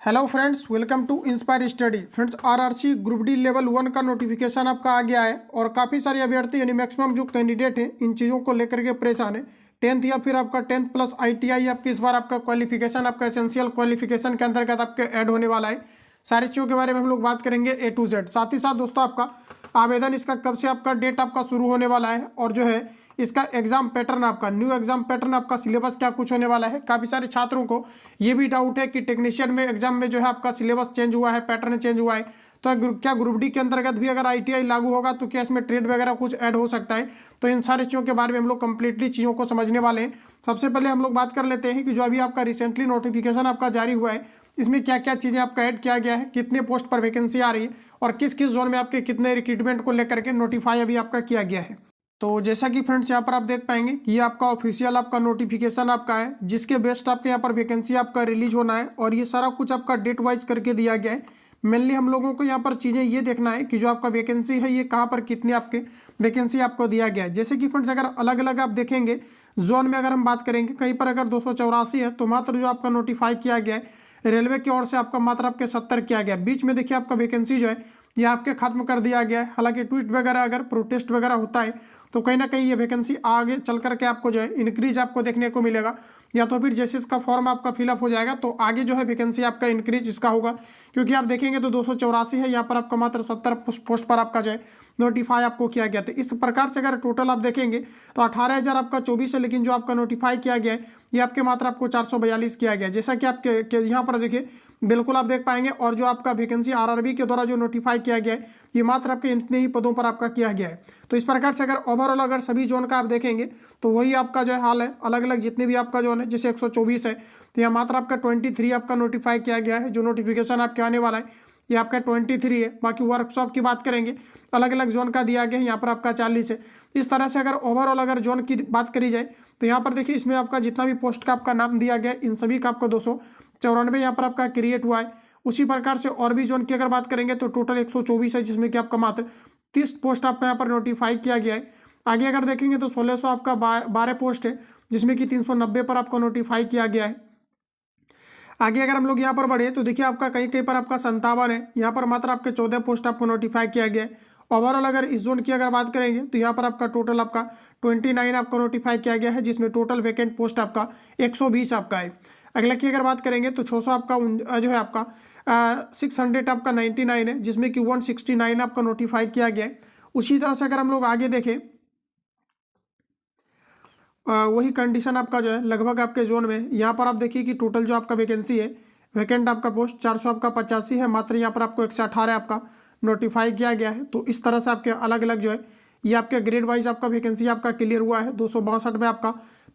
Hello friends, welcome to inspire study. Friends, RRC group D level 1 का notification आपका आ गया है और काफ़ी सारे अभ्यर्थी यानी मैक्सिमम जो कैंडिडेट हैं इन चीज़ों को लेकर के परेशान है। 10th या फिर आपका 10th प्लस आईटीआई आपकी इस बार आपका क्वालिफिकेशन आपका एसेंशियल क्वालिफिकेशन के अंतर्गत आपके ऐड होने वाला है। सारी चीज़ों के बारे में हम लोग बात करेंगे A to Z। साथ ही साथ दोस्तों आपका आवेदन इसका कब से आपका डेट आपका शुरू होने वाला है और जो है इसका एग्जाम पैटर्न आपका न्यू एग्जाम पैटर्न आपका सिलेबस क्या कुछ होने वाला है। काफ़ी सारे छात्रों को ये भी डाउट है कि टेक्नीशियन में एग्जाम में जो है आपका सिलेबस चेंज हुआ है, पैटर्न चेंज हुआ है, तो क्या ग्रुप डी के अंतर्गत भी अगर आईटीआई लागू होगा तो क्या इसमें ट्रेड वगैरह कुछ ऐड हो सकता है। तो इन सारी चीज़ों के बारे में हम लोग कंप्लीटली चीज़ों को समझने वाले हैं। सबसे पहले हम लोग बात कर लेते हैं कि जो अभी आपका रिसेंटली नोटिफिकेशन आपका जारी हुआ है इसमें क्या क्या चीज़ें आपका ऐड किया गया है, कितने पोस्ट पर वैकेंसी आ रही है और किस किस जोन में आपके कितने रिक्रूटमेंट को लेकर के नोटिफाई अभी आपका किया गया है। तो जैसा कि फ्रेंड्स यहाँ पर आप देख पाएंगे कि ये आपका ऑफिशियल आपका नोटिफिकेशन आपका है जिसके बेस्ट आपके यहाँ पर वैकेंसी आपका रिलीज होना है और ये सारा कुछ आपका डेट वाइज करके दिया गया है। मेनली हम लोगों को यहाँ पर चीज़ें ये देखना है कि जो आपका वैकेंसी है ये कहाँ पर कितनी आपके वैकेंसी आपको दिया गया है। जैसे कि फ्रेंड्स अगर अलग अलग आप देखेंगे जोन में अगर हम बात करेंगे कहीं पर अगर 284 है तो मात्र जो आपका नोटिफाई किया गया है रेलवे की ओर से आपका मात्र आपके 70 किया गया। बीच में देखिए आपका वैकेंसी जो है ये आपके खत्म कर दिया गया है। हालांकि ट्वीट वगैरह अगर प्रोटेस्ट वगैरह होता है तो कहीं ना कहीं ये वैकेंसी आगे चल करके आपको जो है इंक्रीज आपको देखने को मिलेगा, या तो फिर जैसे इसका फॉर्म आपका फिलअप हो जाएगा तो आगे जो है वैकेंसी आपका इंक्रीज इसका होगा। क्योंकि आप देखेंगे तो 284 है, यहाँ पर आपका मात्र 70 पोस्ट पर आपका जो है नोटिफाई आपको किया गया था। इस प्रकार से अगर टोटल आप देखेंगे तो 18,000 आपका 24 है, लेकिन जो आपका नोटिफाई किया गया है ये आपके मात्र आपको 442 किया गया। जैसा कि आपके यहाँ पर देखिए बिल्कुल आप देख पाएंगे। और जो आपका वैकेंसी आरआरबी के द्वारा जो नोटिफाई किया गया है ये मात्र आपके इतने ही पदों पर आपका किया गया है। तो इस प्रकार से अगर ओवरऑल अगर सभी जोन का आप देखेंगे तो वही आपका जो है हाल है। अलग अलग जितने भी आपका जोन है जैसे 124 है तो यहाँ मात्र आपका 23 आपका नोटिफाई किया गया है। जो नोटिफिकेशन आपके आने वाला है ये आपका 23 है। बाकी वर्कशॉप की बात करेंगे अलग अलग जोन का दिया गया है, यहाँ पर आपका 40 है। इस तरह से अगर ओवरऑल अगर जोन की बात करी जाए तो यहाँ पर देखिए इसमें आपका जितना भी पोस्ट का आपका नाम दिया गया इन सभी का आपको 294 यहाँ पर आपका क्रिएट हुआ है। उसी प्रकार से और भी जोन की अगर बात करेंगे तो टोटल 124 है, जिसमें कि आपका मात्र 30 पोस्ट आपका यहाँ पर नोटिफाई किया गया है। आगे अगर देखेंगे तो 1600 आपका 12 पोस्ट है, जिसमें कि 390 पर आपको नोटिफाई किया गया है। आगे अगर हम लोग यहाँ पर बढ़े तो देखिए आपका कहीं कहीं पर आपका 57 है, यहाँ पर मात्र आपके 14 पोस्ट आपको नोटिफाई किया गया है। ओवरऑल अगर इस जोन की अगर बात करेंगे तो यहाँ पर आपका टोटल आपका 29 आपको नोटिफाई किया गया है, जिसमें टोटल वैकेंट पोस्ट आपका 120 आपका है। अगले की अगर बात करेंगे तो 600 आपका जो है आपका 600 आपका 99 है, जिसमें कि 169 आपका नोटिफाई किया गया है। उसी तरह से अगर हम लोग आगे देखें वही कंडीशन आपका जो है लगभग आपके जोन में यहाँ पर आप देखिए कि टोटल जो आपका वैकेंसी है वैकेंट आपका पोस्ट 400 आपका 85 है, मात्र यहाँ पर आपको 118 आपका नोटिफाई किया गया है। तो इस तरह से आपके अलग अलग जो है ये आपके ग्रेड वाइज आपका वैकेंसी आपका क्लियर हुआ है। 262 में आपका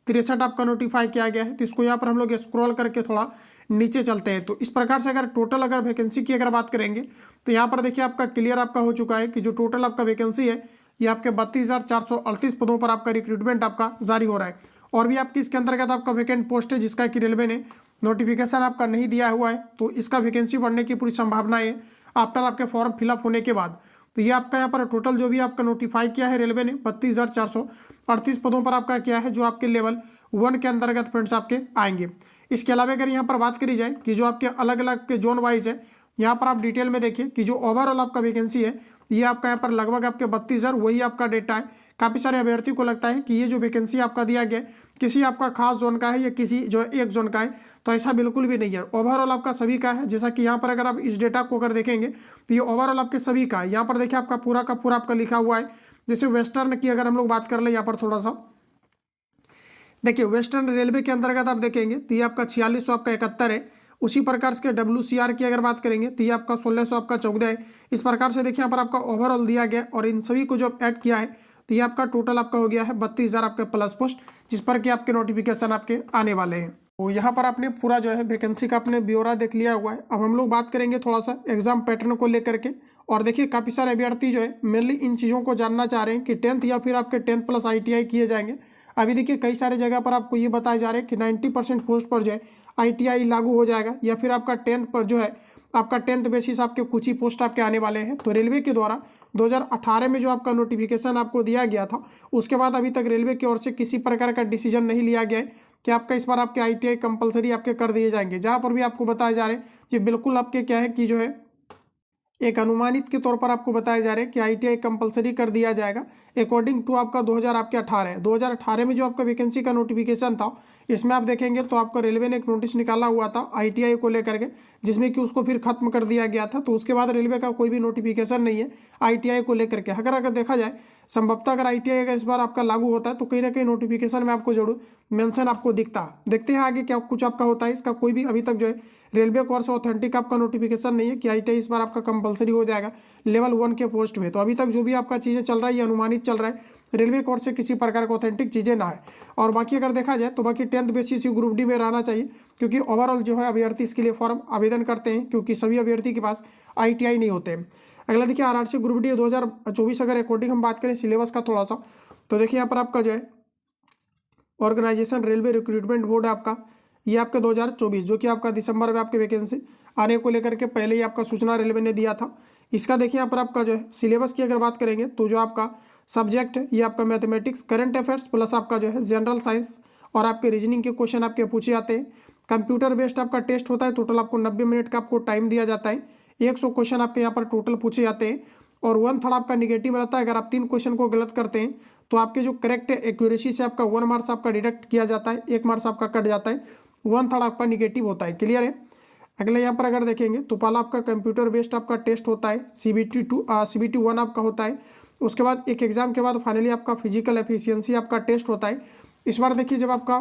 63 आपका नोटिफाई किया गया है। तो इसको यहाँ पर हम लोग स्क्रॉल करके थोड़ा नीचे चलते हैं। तो इस प्रकार से अगर टोटल अगर वैकेंसी की अगर बात करेंगे तो यहाँ पर देखिए आपका क्लियर आपका हो चुका है कि जो टोटल आपका वैकेंसी है ये आपके 32,438 पदों पर आपका रिक्रूटमेंट आपका जारी हो रहा है। और भी आपकी इसके अंतर्गत आपका वैकेंट पोस्ट है जिसका कि रेलवे ने नोटिफिकेशन आपका नहीं दिया हुआ है, तो इसका वैकेंसी बढ़ने की पूरी संभावना है आफ्टर आपके फॉर्म फिलअप होने के बाद। तो ये आपका यहाँ पर टोटल जो भी आपका नोटिफाई किया है रेलवे ने 32,438 पदों पर आपका किया है, जो आपके लेवल 1 के अंतर्गत फ्रेंड्स आपके आएंगे। इसके अलावा अगर यहाँ पर बात करी जाए कि जो आपके अलग अलग के जोन वाइज है, यहाँ पर आप डिटेल में देखिए कि जो ओवरऑल आपका वैकेंसी है ये आपका यहाँ पर लगभग आपके 32,000 वही आपका डेटा है। काफ़ी सारे अभ्यर्थी को लगता है कि ये जो वैकेंसी आपका दिया गया किसी आपका खास जोन का है या किसी जो एक जोन का है, तो ऐसा बिल्कुल भी नहीं है। ओवरऑल आपका सभी का है। जैसा कि यहाँ पर अगर आप इस डेटा को अगर देखेंगे तो ये ओवरऑल आपके सभी का है। यहाँ पर देखिए आपका पूरा का पूरा आपका लिखा हुआ है। जैसे वेस्टर्न की अगर हम लोग बात कर ले यहाँ पर थोड़ा सा देखिए वेस्टर्न रेलवे के अंतर्गत आप देखेंगे तो ये आपका 4600 आपका 71 है। उसी प्रकार से WCR की अगर बात करेंगे तो ये आपका 1600 आपका 14 है। इस प्रकार से देखिए यहाँ पर आपका ओवरऑल दिया गया और इन सभी को जो ऐड किया है तो ये आपका टोटल आपका हो गया है 32,000 आपके प्लस पोस्ट, जिस पर कि आपके नोटिफिकेशन आपके आने वाले हैं। तो यहाँ पर आपने पूरा जो है वैकेंसी का अपने ब्यौरा देख लिया हुआ है। अब हम लोग बात करेंगे थोड़ा सा एग्जाम पैटर्न को लेकर के। और देखिए काफ़ी सारे अभ्यर्थी जो है मेनली इन चीज़ों को जानना चाह रहे हैं कि 10th या फिर आपके 10th प्लस ITI किए जाएंगे। अभी देखिए कई सारे जगह पर आपको ये बताया जा रहा है कि 90% पोस्ट पर जो है ITI लागू हो जाएगा, या फिर आपका 10th पर जो है आपका 10th बेसिस आपके कुछ ही पोस्ट आपके आने वाले हैं। तो रेलवे के द्वारा 2018 में जो आपका नोटिफिकेशन आपको दिया गया था उसके बाद अभी तक रेलवे की ओर से किसी प्रकार का डिसीजन नहीं लिया गया है कि आपका इस बार आपके ITI कंपलसरी आपके कर दिए जाएंगे। जहाँ पर भी आपको बताया जा रहा है ये बिल्कुल आपके क्या है कि जो है एक अनुमानित के तौर पर आपको बताया जा रहा है कि आईटीआई कंपलसरी कर दिया जाएगा अकॉर्डिंग टू आपका 2018 में जो आपका वैकेंसी का नोटिफिकेशन था, इसमें आप देखेंगे तो आपका रेलवे ने एक नोटिस निकाला हुआ था आईटीआई को लेकर के, जिसमें कि उसको फिर खत्म कर दिया गया था। तो उसके बाद रेलवे का कोई भी नोटिफिकेशन नहीं है आईटीआई को लेकर के। अगर देखा जाए संभवतः अगर आईटीआई अगर इस बार आपका लागू होता है तो कहीं ना कहीं नोटिफिकेशन में आपको जरूर मेंशन आपको दिखता है। देखते हैं आगे क्या कुछ आपका होता है। इसका कोई भी अभी तक जो है रेलवे कोर्स ऑथेंटिक आपका नोटिफिकेशन नहीं है कि आईटीआई इस बार आपका कंपलसरी हो जाएगा लेवल 1 के पोस्ट में। तो अभी तक जो भी आपका चीज़ें चल रहा है ये अनुमानित चल रहा है, रेलवे कोर्स से किसी प्रकार का ऑथेंटिक चीज़ें ना है। और बाकी अगर देखा जाए तो बाकी 10th बेसिस ग्रुप डी में रहना चाहिए, क्योंकि ओवरऑल जो है अभ्यर्थी इसके लिए फॉर्म आवेदन करते हैं, क्योंकि सभी अभ्यर्थी के पास आईटीआई नहीं होते हैं। अगला देखिए आरआरसी ग्रुप डी 2024 अगर अकॉर्डिंग हम बात करें सिलेबस का थोड़ा सा, तो देखिए यहाँ पर आपका जो है ऑर्गेनाइजेशन रेलवे रिक्रूटमेंट बोर्ड है आपका, ये आपके 2024 जो कि आपका दिसंबर में आपके वैकेंसी आने को लेकर के पहले ही आपका सूचना रेलवे ने दिया था। इसका देखिए यहाँ पर आपका जो है सिलेबस की अगर बात करेंगे तो जो आपका सब्जेक्ट है ये आपका मैथमेटिक्स, करंट अफेयर्स प्लस आपका जो है जनरल साइंस और आपके रीजनिंग के क्वेश्चन आपके पूछे जाते हैं। कंप्यूटर बेस्ड आपका टेस्ट होता है, टोटल आपको 90 मिनट का आपको टाइम दिया जाता है। 100 क्वेश्चन आपके यहाँ पर टोटल पूछे जाते हैं और 1/3 आपका निगेटिव रहता है। अगर आप 3 क्वेश्चन को गलत करते हैं तो आपके जो करेक्ट है एक्यूरेसी से आपका 1 मार्क्स आपका डिडक्ट किया जाता है, 1 मार्क्स आपका कट जाता है, 1/3 आपका निगेटिव होता है। क्लियर है। अगले यहाँ पर अगर देखेंगे तो पहला आपका कंप्यूटर बेस्ड आपका टेस्ट होता है, CBT 1 आपका होता है। उसके बाद एक एग्जाम के बाद फाइनली आपका फिजिकल एफिशिएंसी आपका टेस्ट होता है। इस बार देखिए जब आपका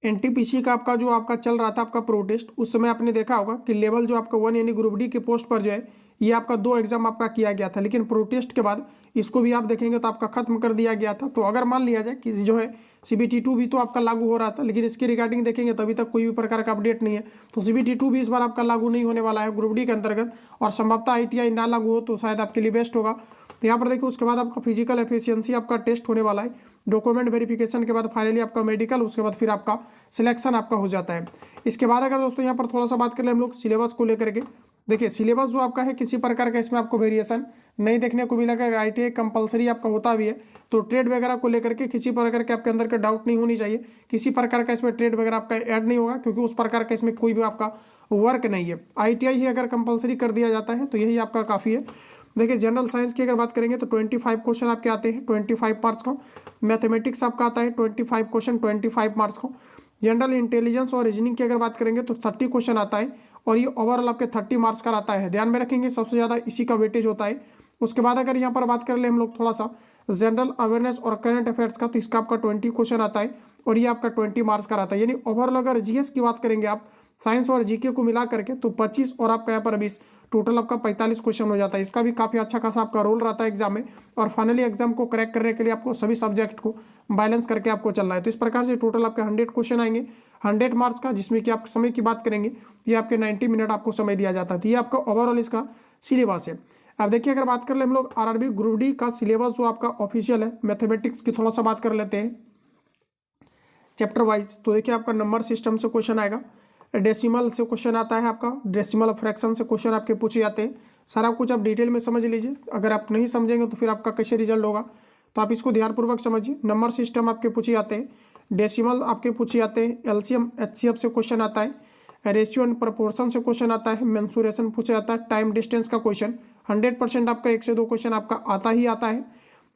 एनटीपीसी का आपका जो आपका चल रहा था आपका प्रो टेस्ट, उस समय आपने देखा होगा कि लेवल जो आपका 1 यानी ग्रुप डी के पोस्ट पर जो है ये आपका 2 एग्जाम आपका किया गया था, लेकिन प्रो टेस्ट के बाद इसको भी आप देखेंगे तो आपका खत्म कर दिया गया था। तो अगर मान लिया जाए कि जो है CBT 2 भी तो आपका लागू हो रहा था, लेकिन इसके रिगार्डिंग देखेंगे तो अभी तक कोई भी प्रकार का अपडेट नहीं है। तो CBT 2 भी इस बार आपका लागू नहीं होने वाला है ग्रुप डी के अंतर्गत, और संभवतः ITI ना लागू हो तो शायद आपके लिए बेस्ट होगा। तो यहाँ पर देखिए उसके बाद आपका फिजिकल एफिशिएंसी आपका टेस्ट होने वाला है, डॉक्यूमेंट वेरिफिकेशन के बाद फाइनली आपका मेडिकल, उसके बाद फिर आपका सिलेक्शन आपका हो जाता है। इसके बाद अगर दोस्तों यहाँ पर थोड़ा सा बात कर ले हम लोग सिलेबस को लेकर के, देखिए सिलेबस जो आपका है किसी प्रकार का इसमें आपको वेरिएशन नहीं देखने को मिलेगा। ITI कंपलसरी आपका होता भी है तो ट्रेड वगैरह को लेकर के किसी प्रकार के आपके अंदर का डाउट नहीं होनी चाहिए, किसी प्रकार का इसमें ट्रेड वगैरह आपका ऐड नहीं होगा, क्योंकि उस प्रकार का इसमें कोई भी आपका वर्क नहीं है। ITI ही अगर कंपलसरी कर दिया जाता है तो यही आपका काफ़ी है। देखिए जनरल साइंस की अगर बात करेंगे तो 25 क्वेश्चन आपके आते हैं 25 मार्क्स का। मैथमेटिक्स आपका आता है 25 क्वेश्चन 25 मार्क्स का। जनरल इंटेलिजेंस और रीजनिंग की अगर बात करेंगे तो 30 क्वेश्चन आता है और ये ओवरऑल आपके 30 मार्क्स का आता है। ध्यान में रखेंगे सबसे ज़्यादा इसी का वेटेज होता है। उसके बाद अगर यहाँ पर बात कर ले हम लोग थोड़ा सा जनरल अवेयरनेस और करंट अफेयर्स का, तो इसका आपका 20 क्वेश्चन आता है और ये आपका 20 मार्क्स का आता है। यानी ओवरऑल अगर GS की बात करेंगे आप साइंस और GK को मिला करके तो 25 और आपका यहाँ पर 20 टोटल आपका 45 क्वेश्चन हो जाता है। इसका भी काफ़ी अच्छा खासा आपका रोल रहता है एग्जाम में, और फाइनली एग्जाम को क्रैक करने के लिए आपको सभी सब्जेक्ट को बैलेंस करके आपको चलना है। तो इस प्रकार से टोटल आपके 100 क्वेश्चन आएंगे 100 मार्क्स का, जिसमें कि आप समय की बात करेंगे ये आपके 90 मिनट आपको समय दिया जाता है। तो ये आपका ओवरऑल इसका सिलेबस है। अब देखिए अगर बात कर ले हम लोग RRB ग्रुप डी का सिलेबस जो आपका ऑफिशियल है, मैथमेटिक्स की थोड़ा सा बात कर लेते हैं चैप्टर वाइज। तो देखिए आपका नंबर सिस्टम से क्वेश्चन आएगा, डेसिमल से क्वेश्चन आता है आपका, डेसिमल फ्रैक्शन से क्वेश्चन आपके पूछे जाते हैं। सारा कुछ आप डिटेल में समझ लीजिए, अगर आप नहीं समझेंगे तो फिर आपका कैसे रिजल्ट होगा, तो आप इसको ध्यानपूर्वक समझिए। नंबर सिस्टम आपके पूछे जाते हैं, डेसिमल आपके पूछे जाते हैं, LCM HCF से क्वेश्चन आता है, रेशियो एंड प्रपोर्शन से क्वेश्चन आता है, मेंसुरेशन पूछा जाता है, टाइम डिस्टेंस का क्वेश्शन 100% आपका 1 से 2 क्वेश्चन आपका आता ही आता है।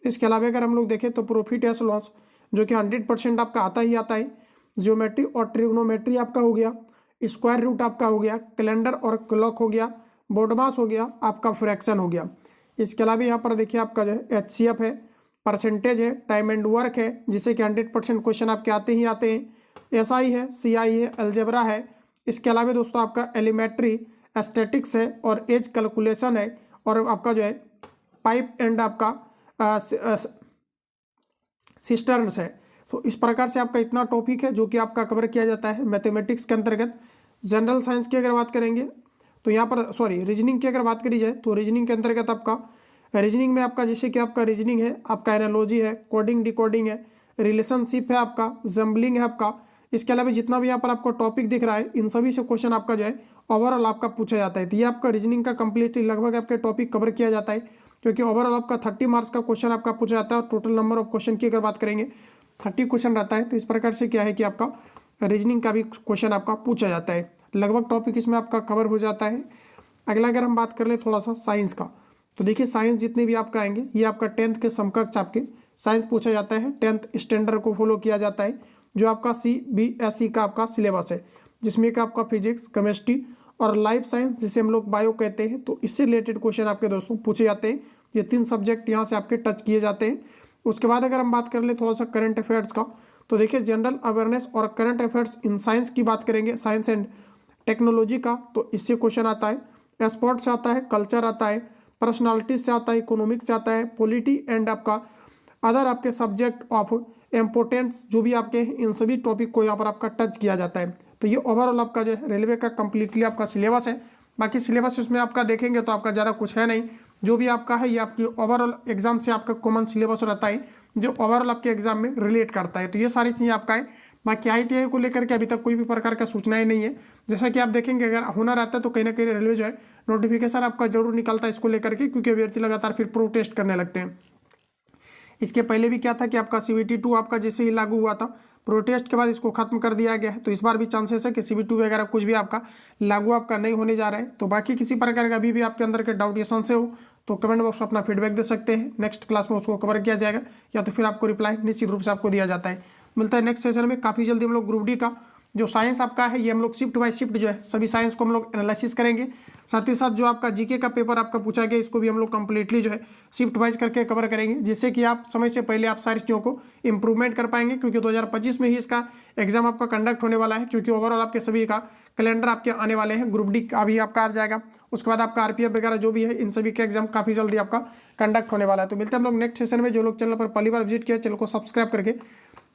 इसके अलावा अगर हम लोग देखें तो प्रॉफिट एंड लॉस जो कि 100% आपका आता ही आता है। ज्योमेट्री और ट्रिग्नोमेट्री आपका हो गया, स्क्वायर रूट आपका हो गया, कैलेंडर और क्लॉक हो गया, बोडमास हो गया, आपका फ्रैक्शन हो गया। इसके अलावा यहाँ पर देखिए आपका जो है HCF है, परसेंटेज है, टाइम एंड वर्क है, जिससे कि 100% क्वेश्चन आपके आते ही आते हैं। SI है, CI है, अलजेब्रा है। इसके अलावा दोस्तों आपका एलिमेट्री, एस्थेटिक्स है और एज कैलकुलेशन है, और आपका जो है पाइप एंड आपका सिस्टर्न्स है। तो इस प्रकार से आपका इतना टॉपिक है जो कि आपका कवर किया जाता है मैथमेटिक्स के अंतर्गत। जनरल साइंस की अगर बात करेंगे तो यहाँ पर रीजनिंग की अगर बात करी जाए तो रीजनिंग के अंतर्गत आपका रीजनिंग में आपका जैसे कि आपका रीजनिंग है, आपका एनालॉजी है, कोडिंग डिकोडिंग है, रिलेशनशिप है, आपका जम्बलिंग है आपका। इसके अलावा जितना भी यहाँ पर आपको टॉपिक दिख रहा है इन सभी से क्वेश्चन आपका जो है ओवरऑल आपका पूछा जाता है। तो ये आपका रीजनिंग का कंप्लीटली लगभग आपके टॉपिक कवर किया जाता है, क्योंकि ओवरऑल आपका 30 मार्क्स का क्वेश्चन आपका पूछा जाता है। और टोटल नंबर ऑफ क्वेश्चन की अगर बात करेंगे 30 क्वेश्चन रहता है। तो इस प्रकार से क्या है कि आपका रीजनिंग का भी क्वेश्चन आपका पूछा जाता है। लगभग टॉपिक इसमें आपका कवर हो जाता है। अगला अगर हम बात कर ले थोड़ा सा साइंस का, तो देखिए साइंस जितने भी आपका आएंगे ये आपका 10th के समकक्ष आपके साइंस पूछा जाता है। 10th स्टैंडर्ड को फॉलो किया जाता है, जो आपका CBSE का आपका सिलेबस है, जिसमें कि आपका फिजिक्स, केमिस्ट्री और लाइफ साइंस जिसे हम लोग बायो कहते हैं, तो इससे रिलेटेड क्वेश्चन आपके दोस्तों पूछे जाते हैं। ये 3 सब्जेक्ट यहाँ से आपके टच किए जाते हैं। उसके बाद अगर हम बात कर ले थोड़ा सा करंट अफेयर्स का, तो देखिए जनरल अवेयरनेस और करंट अफेयर्स इन साइंस की बात करेंगे, साइंस एंड टेक्नोलॉजी का, तो इससे क्वेश्चन आता है। स्पोर्ट्स से आता है, कल्चर आता है, पर्सनालिटी से आता है, इकोनॉमिक्स से आता है, पॉलिटी एंड आपका अदर आपके सब्जेक्ट ऑफ इम्पोर्टेंस जो भी आपके हैं, इन सभी टॉपिक को यहाँ पर आपका टच किया जाता है। तो ये ओवरऑल आपका जो है रेलवे का कंप्लीटली आपका सिलेबस है। बाकी सिलेबस इसमें आपका देखेंगे तो आपका ज़्यादा कुछ है नहीं, जो भी आपका है ये आपकी ओवरऑल एग्जाम से आपका कॉमन सिलेबस रहता है, जो ओवरऑल आपके एग्जाम में रिलेट करता है। तो ये सारी चीज़ें आपका है। बाकी ITI को लेकर के अभी तक कोई भी प्रकार का सूचनाएं नहीं है। जैसा कि आप देखेंगे अगर होना रहता है तो कहीं ना कहीं रेलवे जो है नोटिफिकेशन आपका जरूर निकलता है इसको लेकर के, क्योंकि अभ्यर्थी लगातार फिर प्रोटेस्ट करने लगते हैं। इसके पहले भी क्या था कि आपका CBT 2 आपका जैसे ही लागू हुआ था, प्रोटेस्ट के बाद इसको खत्म कर दिया गया है। तो इस बार भी चांसेस है कि CBT वगैरह कुछ भी आपका लागू आपका नहीं होने जा रहा है। तो बाकी किसी प्रकार का अभी भी आपके अंदर के डाउट या संशय हो तो कमेंट बॉक्स में अपना फीडबैक दे सकते हैं। नेक्स्ट क्लास में उसको कवर किया जाएगा या तो फिर आपको रिप्लाई निश्चित रूप से आपको दिया जाता है। मिलता है नेक्स्ट सेशन में। काफ़ी जल्दी हम लोग ग्रुप डी का जो साइंस आपका है ये हम लोग शिफ्ट बाय शिफ्ट जो है सभी साइंस को हम लोग एनालिसिस करेंगे। साथ ही साथ जो आपका GK का पेपर आपका पूछा गया इसको भी हम लोग कंप्लीटली जो है शिफ्ट वाइज करके कवर करेंगे, जिससे कि आप समय से पहले आप सारी चीज़ों को इंप्रूवमेंट कर पाएंगे, क्योंकि 2025 में ही इसका एग्जाम आपका कंडक्ट होने वाला है। क्योंकि ओवरऑल आपके सभी का कैलेंडर आपके आने वाले हैं, ग्रुप डी का भी आपका आ जाएगा। उसके बाद आपका RPF वगैरह जो भी है इन सभी के एग्जाम काफ़ी जल्दी आपका कंडक्ट होने वाला है। तो मिलते हैं हम लोग नेक्स्ट सेशन में। जो लोग चैनल पर पहली बार विजिट किया चैनल को सब्सक्राइब करके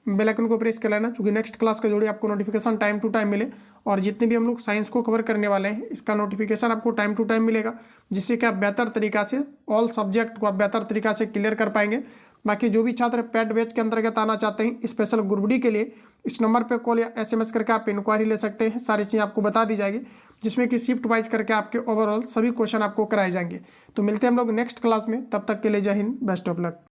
बेल आइकन को प्रेस कर लेना, क्योंकि नेक्स्ट क्लास का जो आपको नोटिफिकेशन टाइम टू टाइम मिले। और जितने भी हम लोग साइंस को कवर करने वाले हैं इसका नोटिफिकेशन आपको टाइम टू टाइम मिलेगा, जिससे कि आप बेहतर तरीका से ऑल सब्जेक्ट को आप बेहतर तरीका से क्लियर कर पाएंगे। बाकी जो भी छात्र पैड बैच के अंतर्गत आना चाहते हैं स्पेशल ग्रुप डी के लिए, इस नंबर पर कॉल या SMS करके आप इंक्वायरी ले सकते हैं। सारी चीज़ें आपको बता दी जाएगी, जिसमें कि शिफ्ट वाइज करके आपके ओवरऑल सभी क्वेश्चन आपको कराए जाएंगे। तो मिलते हैं हम लोग नेक्स्ट क्लास में, तब तक के लिए जय हिंद, बेस्ट ऑफ लक।